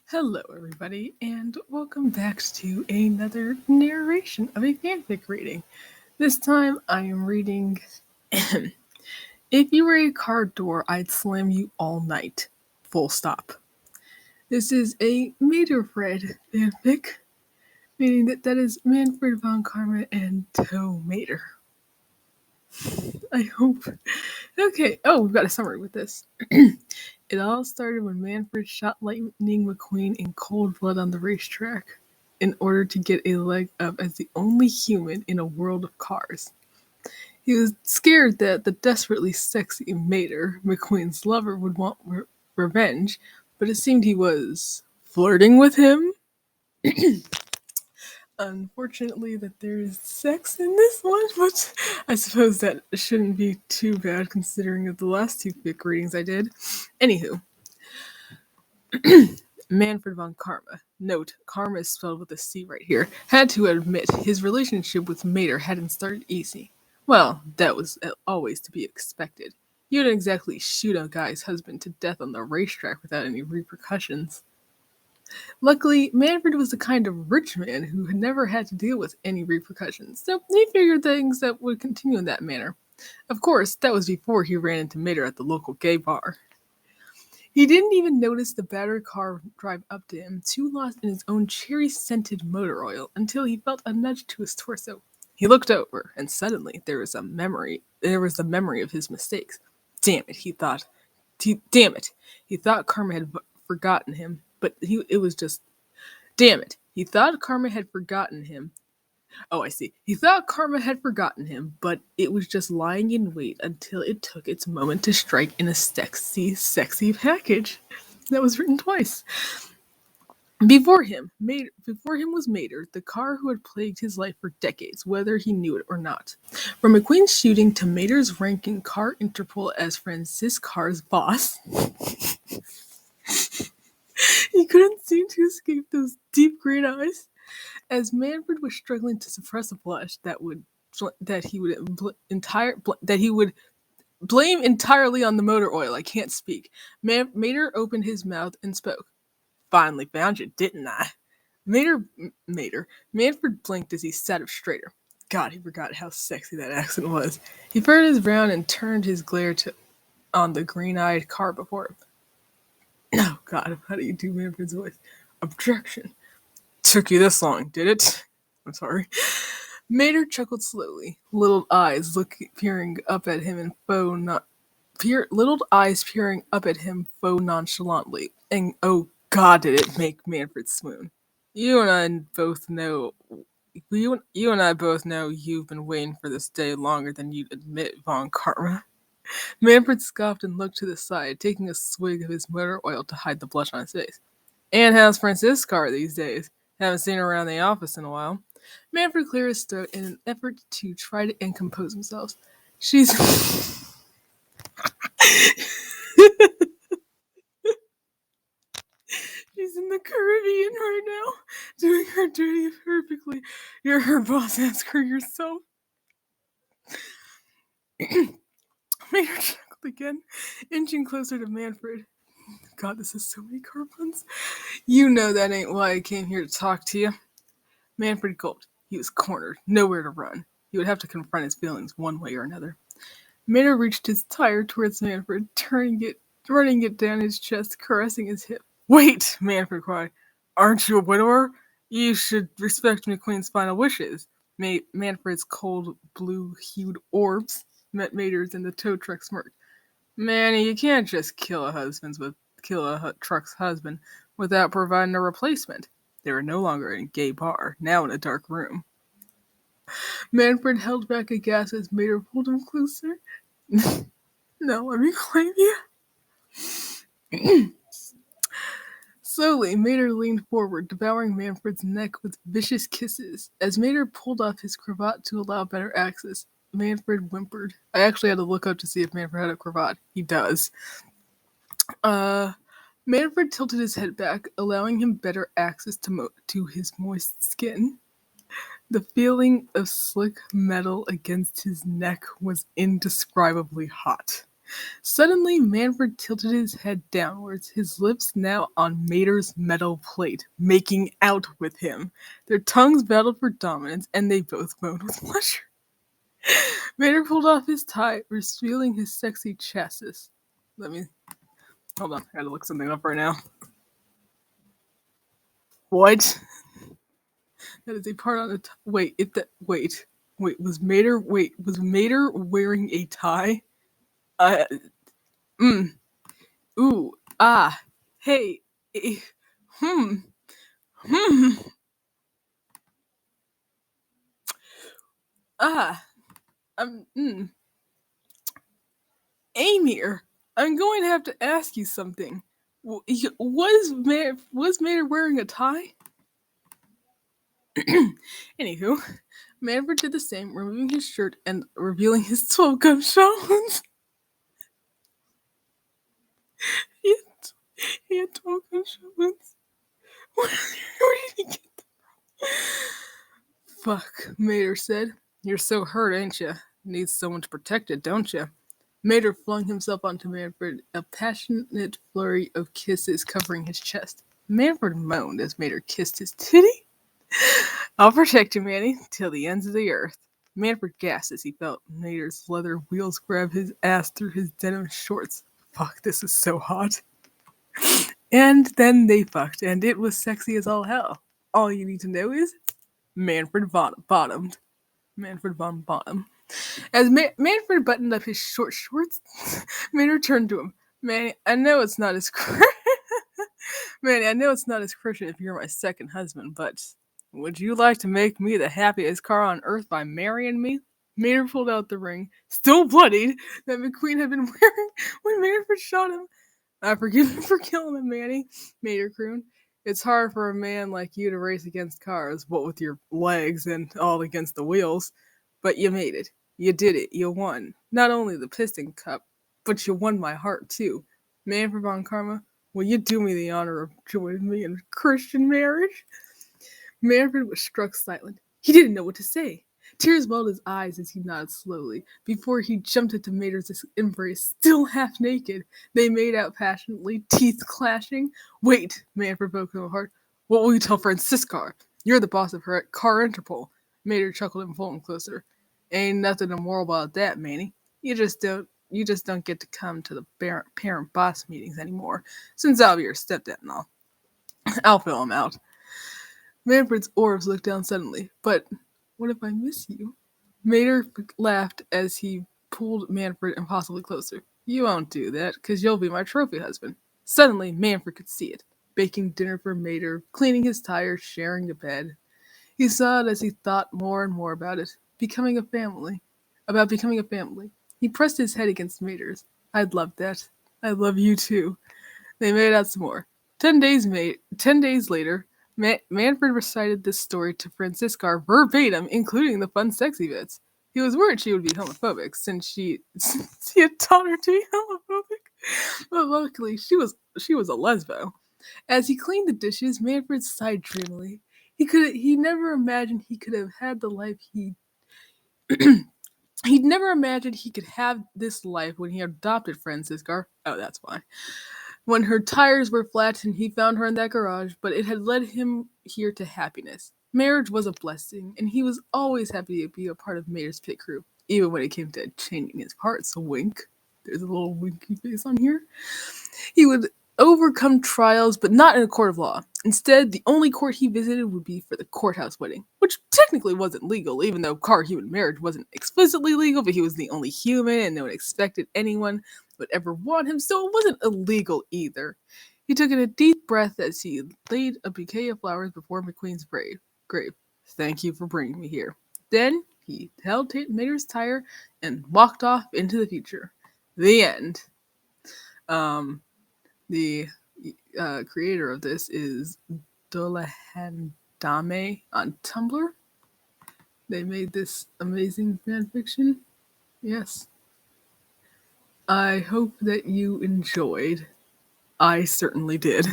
Hello, everybody, and welcome back to another narration of a fanfic reading. This time I am reading If You Were a Car Door, I'd Slam You All Night. Full stop. This is a Materfred fanfic, meaning that is Manfred von Karma and Toe Mater. I hope. Okay, we've got a summary with this. It all started when Manfred shot Lightning McQueen in cold blood on the racetrack in order to get a leg up as the only human in a world of cars. He was scared that the desperately sexy Mater, McQueen's lover, would want revenge, but it seemed he was flirting with him. Unfortunately, that there's sex in this one, but I suppose that shouldn't be too bad considering the last two fic readings I did. Anywho, Manfred von Karma, note, Karma is spelled with a C right here, had to admit his relationship with Mater hadn't started easy. Well, that was always to be expected. You wouldn't exactly shoot a guy's husband to death on the racetrack without any repercussions. Luckily, Manfred was the kind of rich man who had never had to deal with any repercussions, so he figured things that would continue in that manner. Of course, that was before he ran into Mater at the local gay bar. He didn't even notice the battered car drive up to him, too lost in his own cherry-scented motor oil, until he felt a nudge to his torso. He looked over, and suddenly there was the memory of his mistakes. Damn it, he thought. Damn it. He thought Karma had forgotten him, but it was just... Damn it. He thought Karma had forgotten him. Oh, I see. He thought Karma had forgotten him, but it was just lying in wait until it took its moment to strike in a sexy, sexy package. That was written twice. Before him was Mater, the car who had plagued his life for decades, whether he knew it or not. From McQueen's shooting to Mater's ranking car Interpol as Francis Carr's boss, he couldn't seem to escape those deep green eyes. As Manfred was struggling to suppress a blush that he would blame entirely on the motor oil. I can't speak. Mater opened his mouth and spoke. Finally found you, didn't I? Manfred blinked as he sat up straighter. God, he forgot how sexy that accent was. He furrowed his brow and turned his glare on the green-eyed car before him. Oh God, how do you do Manfred's voice? Objection. Took you this long, did it? I'm sorry. Mater chuckled slowly, peering up at him faux nonchalantly. And oh God, did it make Manfred swoon. You and I both know. You and I both know you've been waiting for this day longer than you'd admit, Von Karma. Manfred scoffed and looked to the side, taking a swig of his motor oil to hide the blush on his face. And how's Francis Carr these days? Haven't seen her around the office in a while. Manfred cleared his throat in an effort to try and compose himself. She's She's in the Caribbean right now, doing her duty perfectly. You're her boss, ask her yourself. Mater chuckled again, inching closer to Manfred. God, this is so many car puns. You know that ain't why I came here to talk to you. Manfred gulped. He was cornered, nowhere to run. He would have to confront his feelings one way or another. Mater reached his tire towards Manfred, running it down his chest, caressing his hip. Wait, Manfred cried. Aren't you a widower? You should respect McQueen's final wishes. Manfred's cold, blue-hued orbs met Mater's in the tow truck smirked. Manny, you can't just kill a truck's husband without providing a replacement. They were no longer in a gay bar, now in a dark room. Manfred held back a gasp as Mater pulled him closer. Now let me claim you. Slowly, Mater leaned forward, devouring Manfred's neck with vicious kisses. As Mater pulled off his cravat to allow better access, Manfred whimpered. I actually had to look up to see if Manfred had a cravat. He does. Manfred tilted his head back, allowing him better access to his moist skin. The feeling of slick metal against his neck was indescribably hot. Suddenly, Manfred tilted his head downwards, his lips now on Mater's metal plate, making out with him. Their tongues battled for dominance, and they both moaned with pleasure. Mater pulled off his tie, revealing his sexy chassis. Let me hold on. I gotta look something up right now. What? That is a part on the was Mater wearing a tie? Uh, mm, ooh, ah, hey, eh, hmm, hmm, ah, mm. Amir, I'm going to have to ask you something. Was Mater wearing a tie? Anywho, Manfred did the same, removing his shirt and revealing his 12 gunshots. he, had, he had 12 gunshots. Where did he get them? Fuck, Mater said. You're so hurt, ain't you? Needs someone to protect it, don't you? Mater flung himself onto Manfred, a passionate flurry of kisses covering his chest. Manfred moaned as Mater kissed his titty. I'll protect you, Manny, till the ends of the earth. Manfred gasped as he felt Mater's leather wheels grab his ass through his denim shorts. Fuck, this is so hot. And then they fucked, and it was sexy as all hell. All you need to know is Manfred bottomed. Manfred von Bottom. As Manfred buttoned up his short shorts, Mater turned to him. Manny, I know it's not as Manny, I know it's not as Christian if you're my second husband, but would you like to make me the happiest car on earth by marrying me? Mater pulled out the ring, still bloodied, that McQueen had been wearing when Manfred shot him. I forgive him for killing him, Manny, Mater crooned. It's hard for a man like you to race against cars, what with your legs and all against the wheels. But you made it. You did it. You won. Not only the Piston Cup, but you won my heart, too. Manfred von Karma, will you do me the honor of joining me in Christian marriage? Manfred was struck silent. He didn't know what to say. Tears welled his eyes as he nodded slowly, before he jumped into Mater's embrace, still half naked. They made out passionately, teeth clashing. Wait, Manfred broke him apart. What will you tell Francisca? You're the boss of her at Car Interpol. Mater chuckled and pulled him closer. Ain't nothing immoral about that, Manny. You just don't get to come to the parent boss meetings anymore, since I'll be your stepdad and all. I'll fill him out. Manfred's orbs looked down suddenly. But what if I miss you? Mater laughed as he pulled Manfred impossibly closer. You won't do that, because you'll be my trophy husband. Suddenly, Manfred could see it. Baking dinner for Mater, cleaning his tires, sharing the bed. He saw it as he thought more and more about it. Becoming a family. About becoming a family. He pressed his head against Mater's. I'd love that. I love you too. They made out some more. 10 days later, Manfred recited this story to Francisca verbatim, including the fun, sexy bits. He was worried she would be homophobic, since he had taught her to be homophobic. But luckily, she was a lesbo. As he cleaned the dishes, Manfred sighed dreamily. He never imagined he could have had the life he'd never imagined he could have this life when he adopted Francisca. Oh, that's why. When her tires were flattened, he found her in that garage, but it had led him here to happiness. Marriage was a blessing, and he was always happy to be a part of Mater's pit crew, even when it came to changing his parts. A wink. There's a little winky face on here. He would overcome trials, but not in a court of law. Instead, the only court he visited would be for the courthouse wedding, which technically wasn't legal, even though car-human marriage wasn't explicitly legal, but he was the only human, and no one expected anyone would ever want him, so it wasn't illegal either. He took in a deep breath as he laid a bouquet of flowers before McQueen's grave. Thank you for bringing me here. Then he held Mater's tire and walked off into the future. The end. The creator of this is dullahandame on Tumblr. They made this amazing fanfiction. Yes. I hope that you enjoyed. I certainly did.